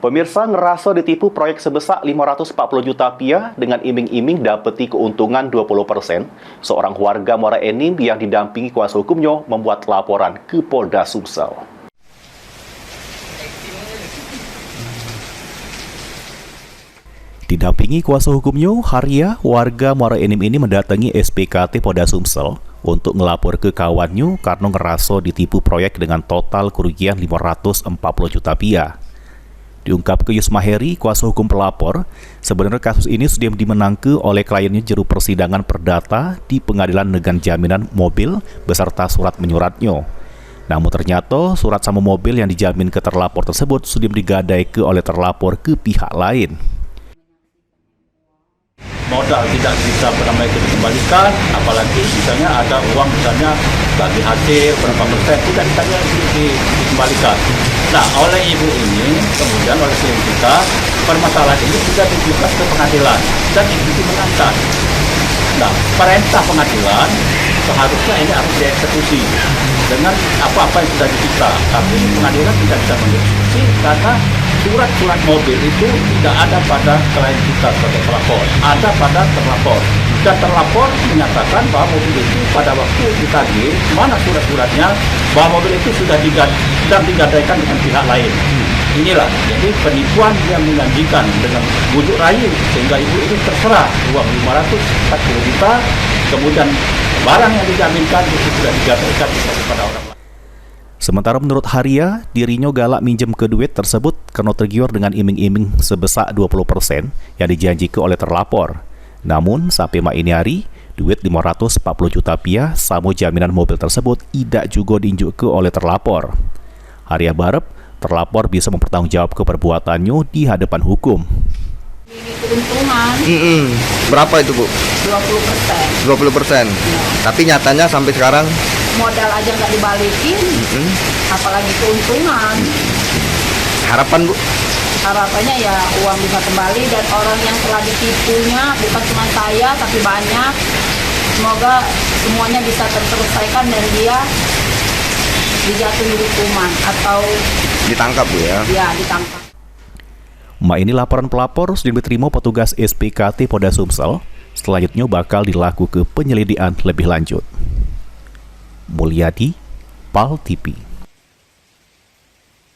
Pemirsa ngerasa ditipu proyek sebesar 540 juta rupiah dengan iming-iming dapeti keuntungan 20%. Seorang warga Muara Enim yang didampingi kuasa hukumnya membuat laporan ke Polda Sumsel. Didampingi kuasa hukumnya, Haria, warga Muara Enim ini mendatangi SPKT Polda Sumsel untuk ngelapor ke kawannya karena ngerasa ditipu proyek dengan total kerugian 540 juta rupiah. Diungkap ke Yusma Heri, kuasa hukum pelapor, sebenarnya kasus ini sudah dimenangkan oleh kliennya jeru persidangan perdata di Pengadilan Negeri Jaminan Mobil beserta surat menyuratnya. Namun ternyata surat sama mobil yang dijamin ke terlapor tersebut sudah digadai oleh terlapor ke pihak lain. Modal tidak bisa itu dikembalikan, apalagi misalnya ada uang misalnya bagi hasil berapa persen tidak ditanya dikembalikan. Nah, oleh ibu ini kemudian oleh klien kita permasalahan ini sudah dibuka ke pengadilan dan ibu menangkan. Nah, perintah pengadilan seharusnya ini harus dieksekusi dengan apa-apa yang sudah disita. Tapi pengadilan tidak bisa mengeksekusi karena surat-surat mobil itu tidak ada pada klien kita sebagai pelapor, ada pada terlapor. Dan terlapor menyatakan bahwa mobil itu pada waktu ditagih, mana surat-suratnya, bahwa mobil itu sudah digadaikan dengan pihak lain. Inilah, jadi penipuan yang menjanjikan dengan bujuk rayu, sehingga ibu ini terserah uang 540 juta, kemudian barang yang dijaminkan itu sudah digadaikan kepada orang lain. Sementara menurut Haria, dirinya galak minjem ke duit tersebut karena tergiur dengan iming-iming sebesar 20% yang dijanjikan oleh terlapor. Namun, sampai ini hari, duit 540 juta rupiah sama jaminan mobil tersebut tidak juga diinjukkan oleh terlapor. Haria berharap terlapor bisa mempertanggungjawabkan perbuatannya di hadapan hukum. Ini keuntungan. Berapa itu, Bu? 20%. 20%. Ya. Tapi nyatanya sampai sekarang Modal aja nggak dibalikin, apalagi keuntungan. harapan, Bu? Harapannya ya uang bisa kembali dan orang yang telah ditipunya bukan cuma saya tapi banyak. Semoga semuanya bisa terselesaikan dan dia dijatuhi hukuman atau Ditangkap, Bu, ya? ya ditangkap. Ini laporan pelapor sudah diterima petugas SPKT Polda Sumsel. Selanjutnya bakal dilakukan penyelidikan lebih lanjut. Mulyadi, PAL TV.